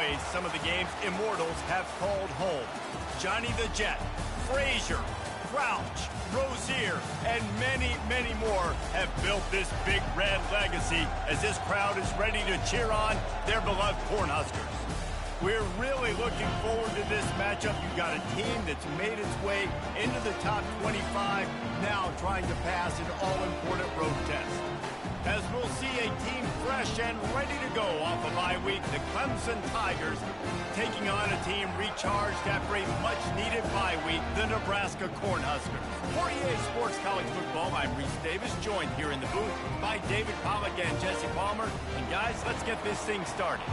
ways some of the game's immortals have called home. Johnny the Jet, Frazier, Crouch, Rozier, and many, many more have built this big red legacy as this crowd is ready to cheer on their beloved Cornhuskers. We're really looking forward to this matchup. You've got a team that's made its way into the top 25, now trying to pass an all-important road test. As we'll see a team fresh and ready to go off a bye week, the Clemson Tigers taking on a team recharged after a much-needed bye week, the Nebraska Cornhuskers. For EA Sports College Football, I'm Reese Davis, joined here in the booth by David Pollack and Jesse Palmer. And guys, let's get this thing started.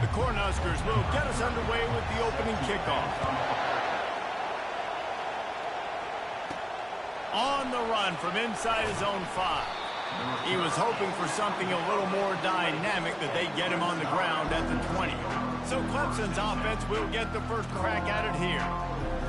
The Cornhuskers will get us underway with the opening kickoff. On the run from inside his own 5. He was hoping for something a little more dynamic, that they get him on the ground at the 20. So Clemson's offense will get the first crack at it here.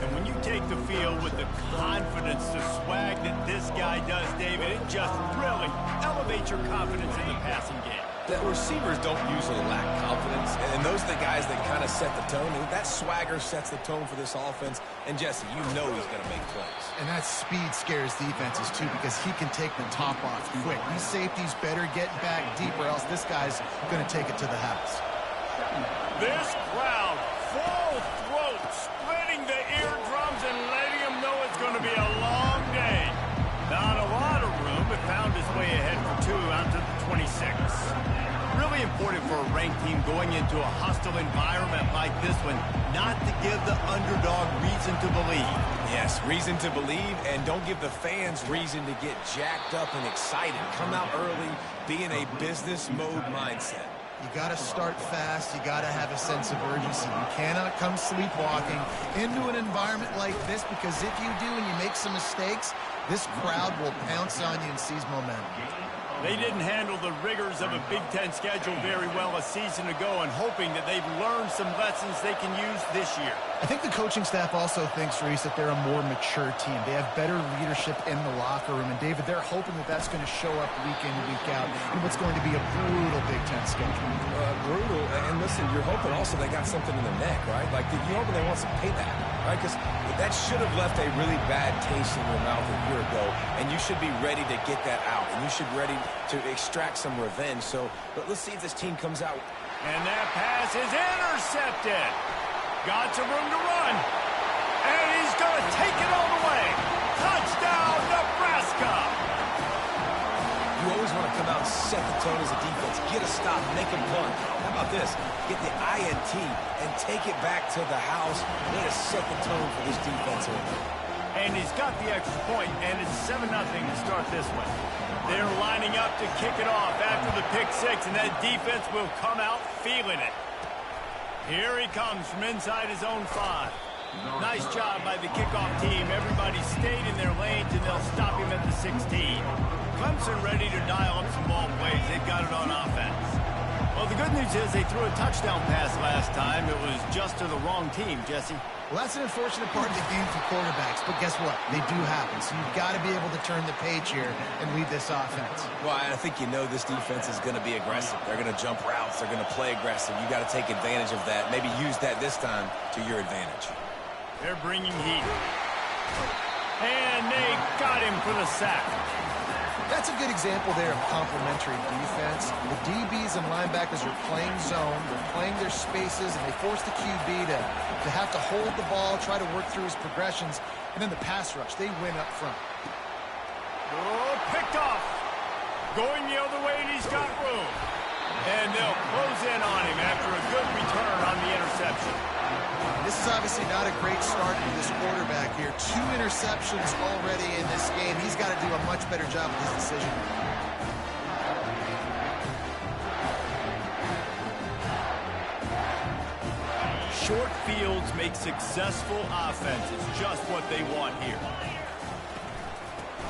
And when you take the field with the confidence, the swag that this guy does, David, it just really elevates your confidence in the passing game. The receivers don't usually lack confidence, and those are the guys that kind of set the tone. And that swagger sets the tone for this offense. And Jesse, you know he's going to make plays. And that speed scares defenses too, because he can take the top off quick. These safeties better get back deep, or else this guy's going to take it to the house. This crowd, full throat, splitting the eardrums and letting them know it's going to be a long day. Not a lot of room, but found his way ahead for 2 out to the 26. Really important for a ranked team going into a hostile environment like this one, not to give the underdog reason to believe. Yes, reason to believe, and don't give the fans reason to get jacked up and excited. Come out early, be in a business mode mindset. You got to start fast. You got to have a sense of urgency. You cannot come sleepwalking into an environment like this, because if you do and you make some mistakes, this crowd will pounce on you and seize momentum. They didn't handle the rigors of a Big Ten schedule very well a season ago, and hoping that they've learned some lessons they can use this year. I think the coaching staff also thinks, Reese, that they're a more mature team. They have better leadership in the locker room. And, David, they're hoping that that's going to show up week in, week out in what's going to be a brutal Big Ten schedule. Brutal. And, listen, you're hoping also they got something in the neck, right? Like, you're hoping they want some payback, right? Because that should have left a really bad taste in your mouth a year ago, and you should be ready to get that out, and you should be ready to extract some revenge. So, but let's see if this team comes out. And that pass is intercepted. Got some room to run. And he's going to take it all the way. Touchdown, Nebraska. You always want to come out and set the tone as a defense. Get a stop, make a punt. How about this? Get the INT and take it back to the house. Way to set the tone for this defense. And he's got the extra point, and it's 7-0 to start this one. They're lining up to kick it off after the pick 6, and that defense will come out feeling it. Here he comes from inside his own 5. Nice job by the kickoff team. Everybody stayed in their lanes, and they'll stop him at the 16. Clemson ready to dial up some ball plays. They've got it on offense. Well, the good news is they threw a touchdown pass last time. It was just to the wrong team, Jesse. Well, that's an unfortunate part of the game for quarterbacks, but guess what? They do happen, so you've got to be able to turn the page here and lead this offense. Well, I think you know this defense is going to be aggressive. They're going to jump routes. They're going to play aggressive. You got to take advantage of that. Maybe use that this time to your advantage. They're bringing heat. And they got him for the sack. That's a good example there of complementary defense. The DBs and linebackers are playing zone, they're playing their spaces, and they force the QB to have to hold the ball, try to work through his progressions, and then the pass rush, they win up front. Oh, picked off. Going the other way, and he's got room. And they'll close in on him after a good return on the interception. This is obviously not a great start for this quarterback here. 2 interceptions already in this game. He's got to do a much better job with his decision. Short fields make successful offenses. Just what they want here.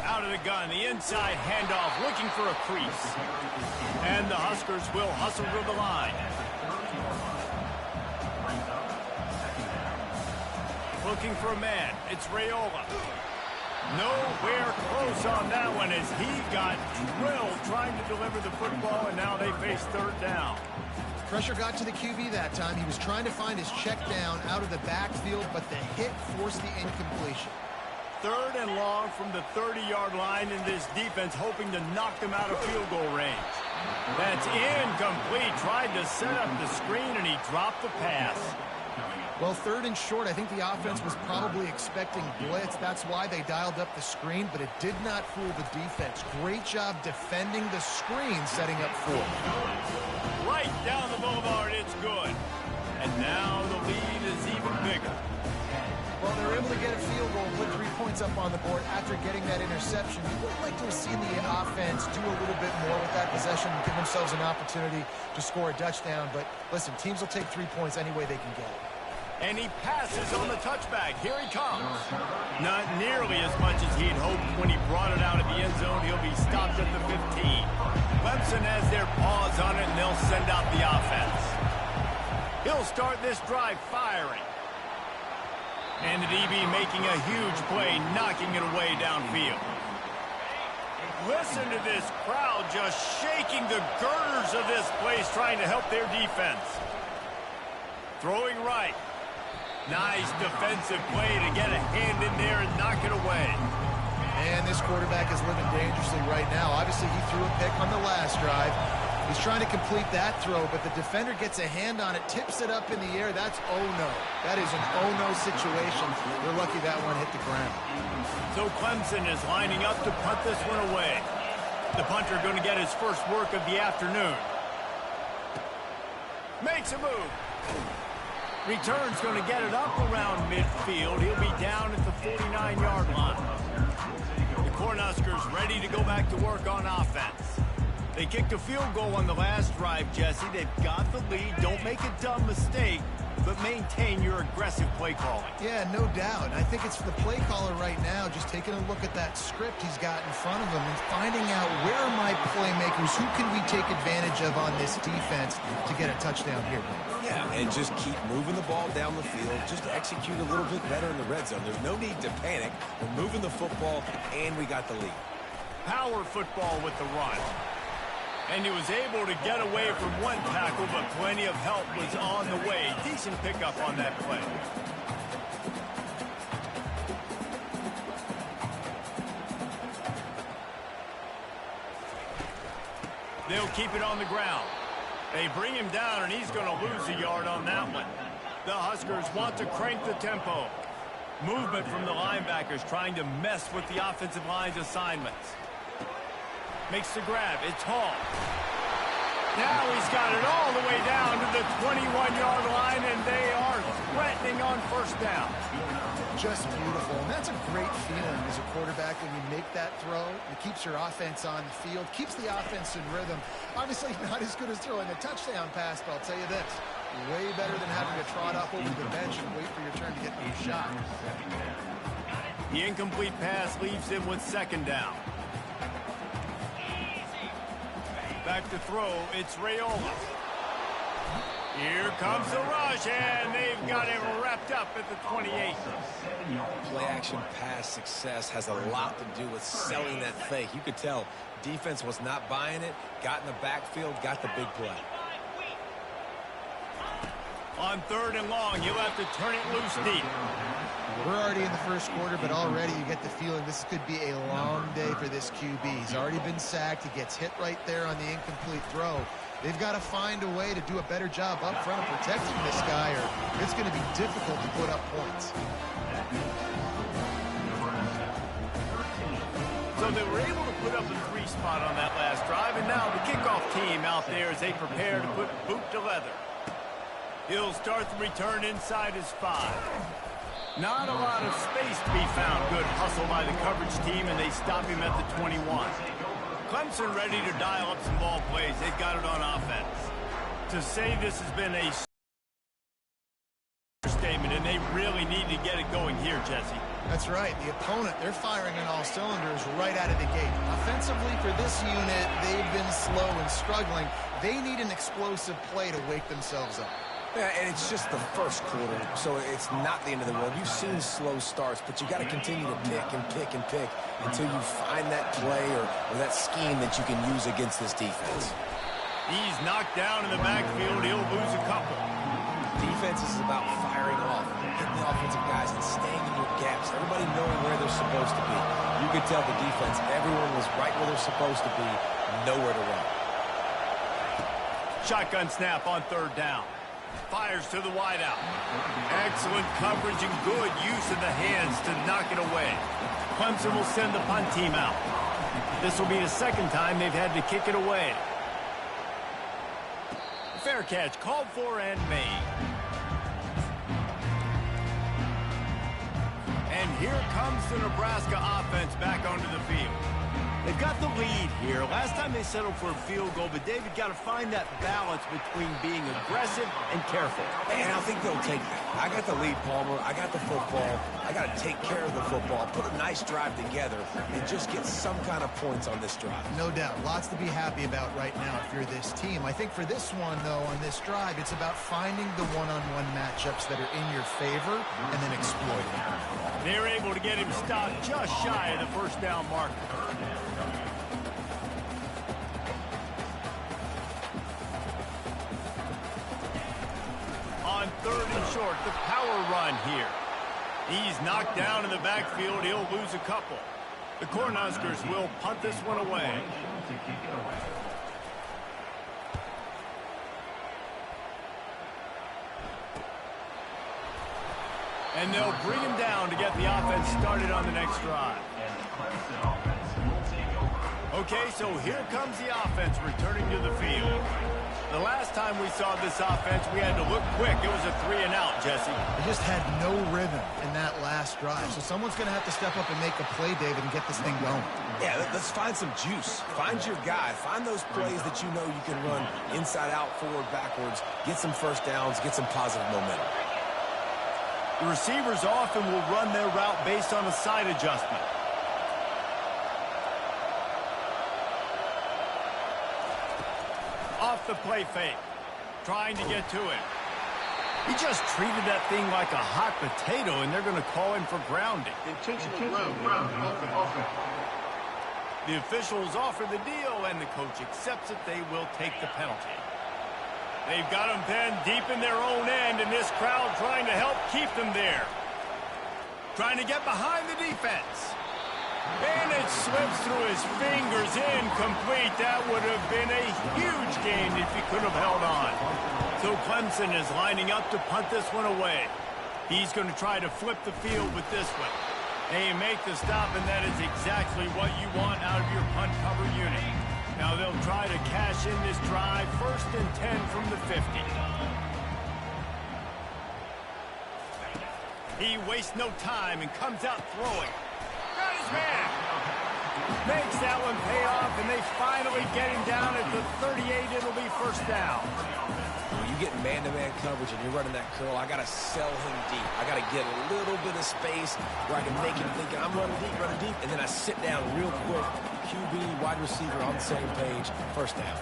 Out of the gun, the inside handoff, looking for a crease. And the Huskers will hustle to the line. Looking for a man. It's Raiola. Nowhere close on that one, and as he got drilled trying to deliver the football, and now they face third down. Pressure got to the QB that time. He was trying to find his check down out of the backfield, but the hit forced the incompletion. Third and long from the 30-yard line, in this defense hoping to knock them out of field goal range. That's incomplete. Tried to set up the screen, and he dropped the pass. Well, third and short, I think the offense was probably expecting blitz. That's why they dialed up the screen, but it did not fool the defense. Great job defending the screen, setting up fourth. Right down the boulevard, it's good. And now the lead is even bigger. Well, they were able to get a field goal, put 3 points up on the board after getting that interception. You would like to have seen the offense do a little bit more with that possession and give themselves an opportunity to score a touchdown. But listen, teams will take 3 points any way they can get it. And he passes on the touchback. Here he comes. Not nearly as much as he'd hoped when he brought it out of the end zone. He'll be stopped at the 15. Clemson has their paws on it, and they'll send out the offense. He'll start this drive firing. And the DB making a huge play, knocking it away downfield. Listen to this crowd just shaking the girders of this place, trying to help their defense. Throwing right. Nice defensive play to get a hand in there and knock it away. And this quarterback is living dangerously right now. Obviously, he threw a pick on the last drive. He's trying to complete that throw, but the defender gets a hand on it, tips it up in the air. That's oh-no. That is an oh-no situation. They're lucky that one hit the ground. So Clemson is lining up to punt this one away. The punter going to get his first work of the afternoon. Makes a move. Return's going to get it up around midfield. He'll be down at the 49-yard line. The Cornhuskers ready to go back to work on offense. They kicked a field goal on the last drive, Jesse. They've got the lead. Don't make a dumb mistake, but maintain your aggressive play calling. Yeah, no doubt. I think it's the play caller right now just taking a look at that script he's got in front of him and finding out where are my playmakers, who can we take advantage of on this defense to get a touchdown here. Yeah, and just keep moving the ball down the field. Just execute a little bit better in the red zone. There's no need to panic. We're moving the football, and we got the lead. Power football with the run. And he was able to get away from one tackle, but plenty of help was on the way. Decent pickup on that play. They'll keep it on the ground. They bring him down, and he's going to lose a yard on that one. The Huskers want to crank the tempo. Movement from the linebackers trying to mess with the offensive line's assignments. Makes the grab. It's Hall. Now he's got it all the way down to the 21-yard line, and they are threatening on first down. Just beautiful. And that's a great feeling as a quarterback when you make that throw. It keeps your offense on the field, keeps the offense in rhythm. Obviously not as good as throwing a touchdown pass, but I'll tell you this, way better than having to trot off over to the bench and wait for your turn to get your shot. The incomplete pass leaves him with second down. Back to throw, it's Raiola. Here comes the rush, and they've got him wrapped up at the 28. Play-action pass success has a lot to do with selling that fake. You could tell defense was not buying it, got in the backfield, got the big play. On third and long, he'll have to turn it loose deep. We're already in the first quarter, but already you get the feeling this could be a long day for this QB. He's already been sacked. He gets hit right there on the incomplete throw. They've got to find a way to do a better job up front of protecting this guy, or it's going to be difficult to put up points. So they were able to put up a 3 spot on that last drive, and now the kickoff team out there as they prepare to put boot to leather. He'll start the return inside his 5. Not a lot of space to be found. Good hustle by the coverage team, and they stop him at the 21. Clemson ready to dial up some ball plays. They've got it on offense. To say this has been a statement, and they really need to get it going here, Jesse. That's right. The opponent, they're firing on all cylinders right out of the gate. Offensively for this unit, they've been slow and struggling. They need an explosive play to wake themselves up. Yeah, and it's just the first quarter, so it's not the end of the world. You've seen slow starts, but you got to continue to pick and pick and pick until you find that play or that scheme that you can use against this defense. He's knocked down in the backfield. He'll lose a couple. Defense is about firing off, hitting the offensive guys and staying in your gaps. Everybody knowing where they're supposed to be. You could tell the defense, everyone was right where they're supposed to be, nowhere to run. Shotgun snap on third down. Fires to the wideout. Excellent coverage and good use of the hands to knock it away. Clemson will send the punt team out. This will be the second time they've had to kick it away. Fair catch called for and made. And here comes the Nebraska offense back onto the field. They've got the lead here. Last time they settled for a field goal, but David got to find that balance between being aggressive and careful. And I think they'll take that. I got the lead, Palmer. I got the football. I got to take care of the football, put a nice drive together, and just get some kind of points on this drive. No doubt. Lots to be happy about right now if you're this team. I think for this one, though, on this drive, it's about finding the one-on-one matchups that are in your favor and then exploiting them. They're able to get him stopped just shy of the first down marker. On third and short, the power run here. He's knocked down in the backfield. He'll lose a couple. The Cornhuskers will punt this one away. And they'll bring him down to get the offense started on the next drive. Okay, so here comes the offense returning to the field. The last time we saw this offense, we had to look quick. It was a 3-and-out, Jesse. They just had no rhythm in that last drive. So someone's going to have to step up and make a play, David, and get this thing going. Yeah, let's find some juice. Find your guy. Find those plays that you know you can run inside out, forward, backwards. Get some first downs. Get some positive momentum. The receivers often will run their route based on a side adjustment. Off the play fake. Trying to get to him. He just treated that thing like a hot potato, and they're going to call him for grounding. The officials offer the deal, and the coach accepts it. They will take the penalty. They've got them pinned deep in their own end, and this crowd trying to help keep them there. Trying to get behind the defense. And it slips through his fingers, incomplete. That would have been a huge gain if he could have held on. So Clemson is lining up to punt this one away. He's going to try to flip the field with this one. They make the stop, and that is exactly what you want out of your punt cover unit. Now they'll try to cash in this drive, 1st and 10 from the 50. He wastes no time and comes out throwing. Got his man. Makes that one pay off, and they finally get him down at the 38. It'll be first down. When you get man-to-man coverage and you're running that curl, I got to sell him deep. I got to get a little bit of space where I can make him think I'm running deep, and then I sit down real quick. QB, wide receiver on the same page. First down.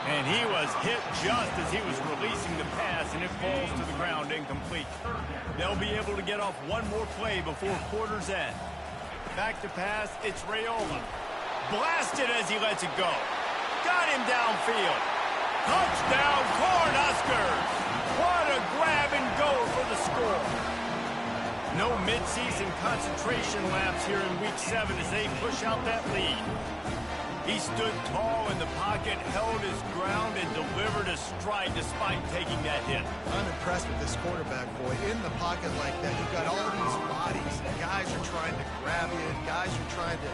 And he was hit just as he was releasing the pass, and it falls to the ground incomplete. They'll be able to get off one more play before quarter's end. Back to pass, it's Raiola. Blasted as he lets it go. Got him downfield. Touchdown, Cornhuskers! What a grab and go for the score. No midseason concentration laps here in Week 7 as they push out that lead. He stood tall in the pocket, held his ground, and delivered a strike despite taking that hit. I'm impressed with this quarterback, boy. In the pocket like that, you've got all these bodies. Guys are trying to grab you. Guys are trying to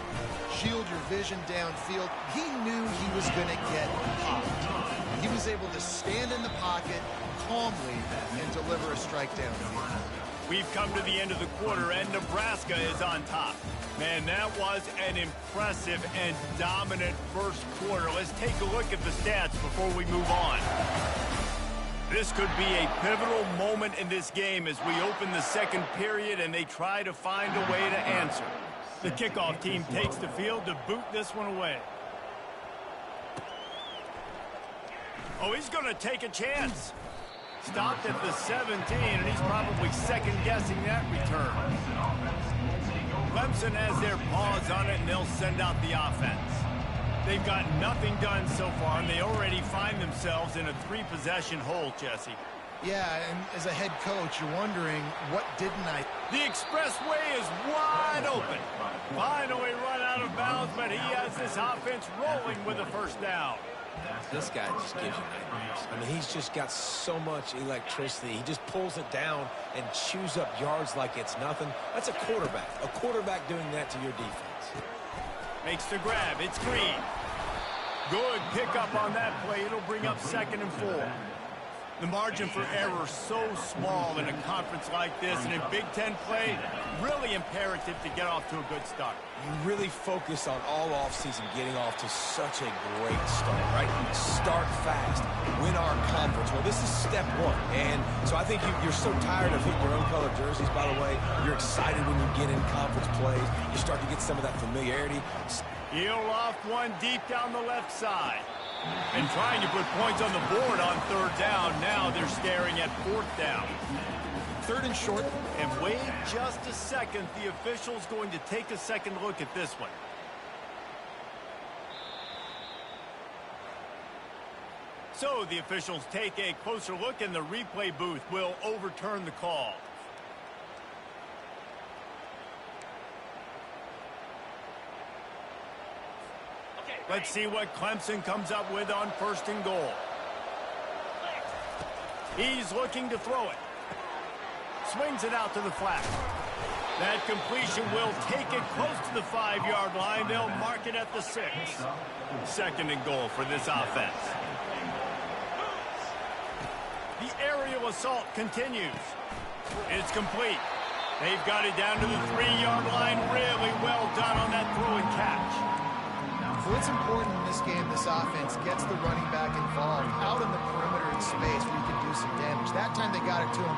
shield your vision downfield. He knew he was going to get popped. He was able to stand in the pocket calmly and deliver a strike downfield. We've come to the end of the quarter, and Nebraska is on top. Man, that was an impressive and dominant first quarter. Let's take a look at the stats before we move on. This could be a pivotal moment in this game as we open the second period and they try to find a way to answer. The kickoff team takes the field to boot this one away. Oh, he's going to take a chance. Stopped at the 17, and he's probably second-guessing that return. Clemson has their paws on it, and they'll send out the offense. They've got nothing done so far, and they already find themselves in a 3-possession hole, Jesse. Yeah, and as a head coach, you're wondering, what didn't I... The expressway is wide open. Finally run out of bounds, but he has this offense rolling with a first down. This guy just gives you nightmares. I mean, he's just got so much electricity. He just pulls it down and chews up yards like it's nothing. That's a quarterback. A quarterback doing that to your defense. Makes the grab. It's Green. Good pickup on that play. It'll bring up 2nd and 4. The margin for error so small in a conference like this, and in Big Ten play, really imperative to get off to a good start. You really focus on all offseason getting off to such a great start, right? Start fast, win our conference. Well, this is step one, and so I think you're so tired of hitting your own color jerseys, by the way. You're excited when you get in conference plays. You start to get some of that familiarity. He'll loft one deep down the left side. And trying to put points on the board on 3rd down. Now they're staring at 4th down. 3rd and short. And wait just a second. The official's going to take a second look at this one. So the officials take a closer look, and the replay booth will overturn the call. Let's see what Clemson comes up with on 1st and goal. He's looking to throw it. Swings it out to the flat. That completion will take it close to the 5-yard line. They'll mark it at the 6. 2nd and goal for this offense. The aerial assault continues. It's complete. They've got it down to the 3-yard line. Really well done on that throw and catch. So it's important in this game this offense gets the running back involved out in the perimeter in space where you can do some damage. That time they got it to him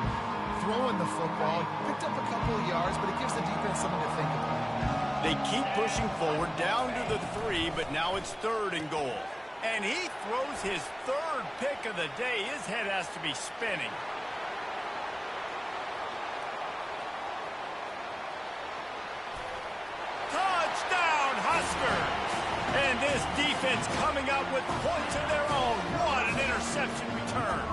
throwing the football. Picked up a couple of yards, but it gives the defense something to think about. They keep pushing forward down to the 3, but now it's 3rd and goal. And he throws his 3rd pick of the day. His head has to be spinning. Touchdown, Huskers! And this defense coming up with points of their own. What an interception return.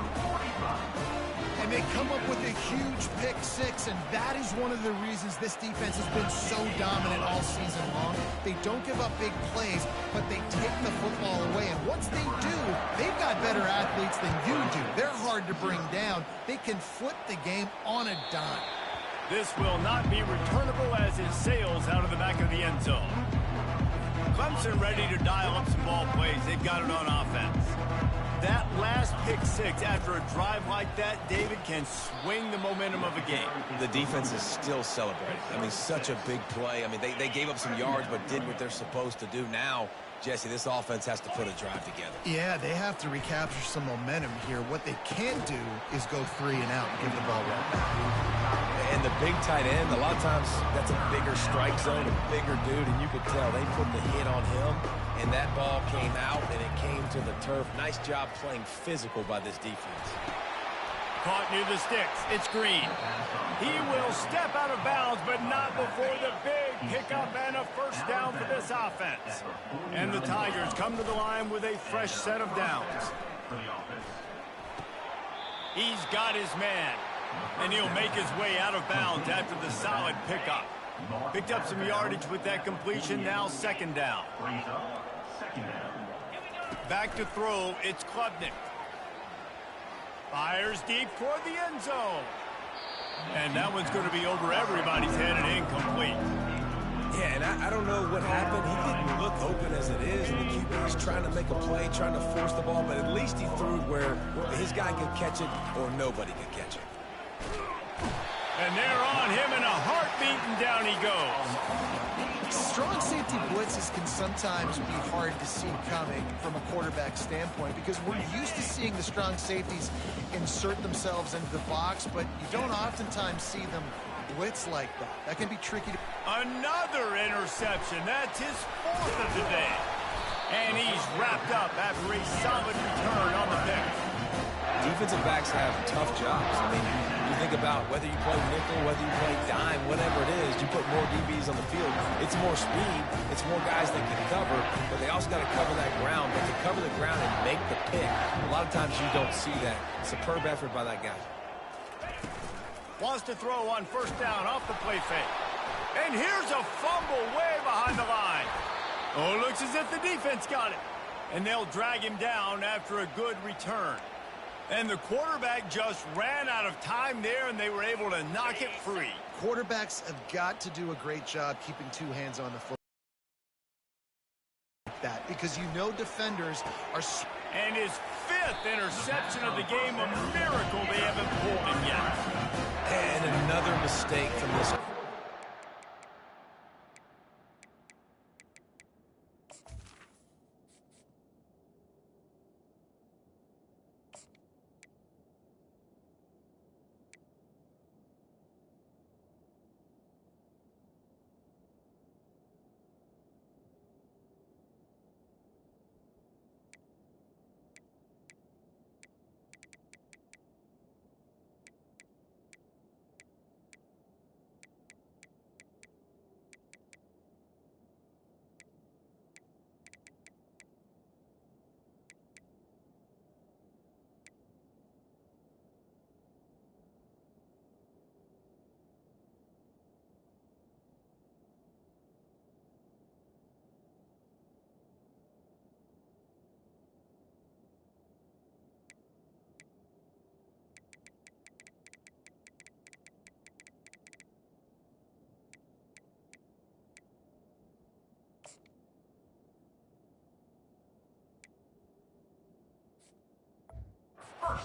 And they come up with a huge pick 6, and that is one of the reasons this defense has been so dominant all season long. They don't give up big plays, but they take the football away. And once they do, they've got better athletes than you do. They're hard to bring down. They can flip the game on a dime. This will not be returnable as it sails out of the back of the end zone. Clemson ready to dial up some ball plays. They've got it on offense. That last pick 6 after a drive like that, David, can swing the momentum of a game. The defense is still celebrating. I mean, such a big play. I mean, they gave up some yards but did what they're supposed to do. Now, Jesse, this offense has to put a drive together. Yeah, they have to recapture some momentum here. What they can't do is go 3 and out and give the ball right back. And the big tight end, a lot of times that's a bigger strike zone, a bigger dude, and you could tell they put the hit on him, and that ball came out, and it came to the turf. Nice job playing physical by this defense. Caught near the sticks. It's Green. He will step out of bounds, but not before the big pickup and a first down for this offense. And the Tigers come to the line with a fresh set of downs. He's got his man. And he'll make his way out of bounds after the solid pickup. Picked up some yardage with that completion. Now 2nd down. Back to throw. It's Klubnik. Fires deep toward the end zone. And that one's going to be over everybody's head and incomplete. Yeah, and I don't know what happened. He didn't look open as it is, and the QB is trying to make a play, trying to force the ball, but at least he threw it where his guy could catch it or nobody could catch it. And they're on him in a heartbeat, and down he goes. Strong safety blitzes can sometimes be hard to see coming from a quarterback standpoint because we're used to seeing the strong safeties insert themselves into the box, but you don't oftentimes see them blitz like that. That can be tricky. Another interception. That's his 4th of the day. And he's wrapped up after a solid return on the pick. Defensive backs have tough jobs. I mean, you think about whether you play nickel, whether you play dime, whatever it is, you put more DBs on the field. It's more speed. It's more guys that can cover, but they also got to cover that ground. But to cover the ground and make the pick, a lot of times you don't see that. Superb effort by that guy. Wants to throw on 1st down off the play fake. And here's a fumble way behind the line. Oh, looks as if the defense got it. And they'll drag him down after a good return. And the quarterback just ran out of time there, and they were able to knock it free. Quarterbacks have got to do a great job keeping 2 hands on the foot. That because you know defenders are. And his 5th interception of the game, a miracle they haven't pulled him yet. And another mistake from this.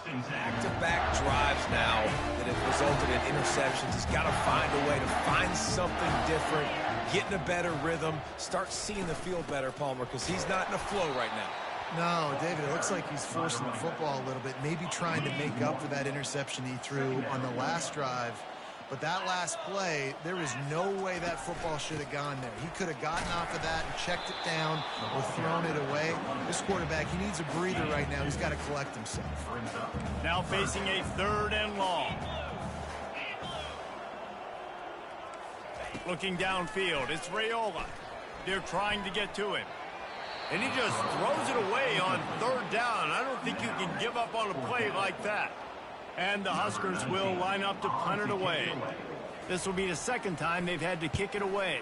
Back-to-back drives now that have resulted in interceptions. He's got to find a way to find something different, get in a better rhythm, start seeing the field better, Palmer, because he's not in a flow right now. No, David, it looks like he's forcing the football a little bit, maybe trying to make up for that interception he threw on the last drive. But that last play, there is no way that football should have gone there. He could have gotten off of that and checked it down or thrown it away. This quarterback, he needs a breather right now. He's got to collect himself. Now facing a 3rd and long. Looking downfield, it's Raiola. They're trying to get to him. And he just throws it away on 3rd down. I don't think you can give up on a play like that. And the Huskers will line up to punt it away. This will be the 2nd time they've had to kick it away.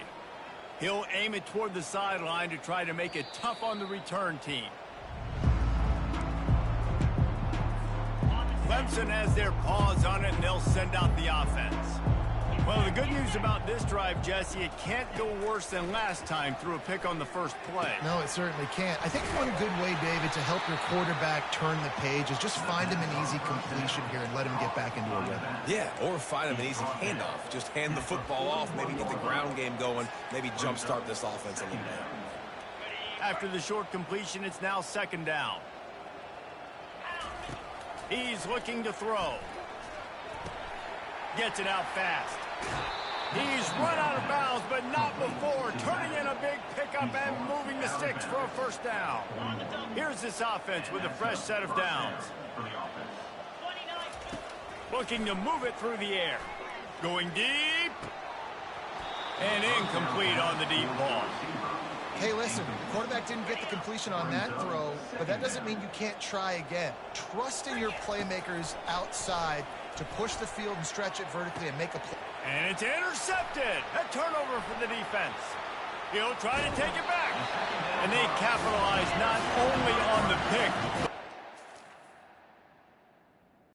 He'll aim it toward the sideline to try to make it tough on the return team. Clemson has their paws on it, and they'll send out the offense. Well, the good news about this drive, Jesse, it can't go worse than last time through a pick on the 1st play. No, it certainly can't. I think one good way, David, to help your quarterback turn the page is just find him an easy completion here and let him get back into a rhythm. Yeah, or find him an easy handoff. Just hand the football off, maybe get the ground game going, maybe jumpstart this offense a little bit. After the short completion, it's now 2nd down. He's looking to throw. Gets it out fast. He's run out of bounds, but not before turning in a big pickup and moving the sticks for a 1st down. Here's this offense with a fresh set of downs. Looking to move it through the air. Going deep. And incomplete on the deep ball. Hey, listen, the quarterback didn't get the completion on that throw, but that doesn't mean you can't try again. Trust in your playmakers outside to push the field and stretch it vertically and make a play. And it's intercepted. A turnover for the defense. He'll try to take it back. And they capitalize not only on the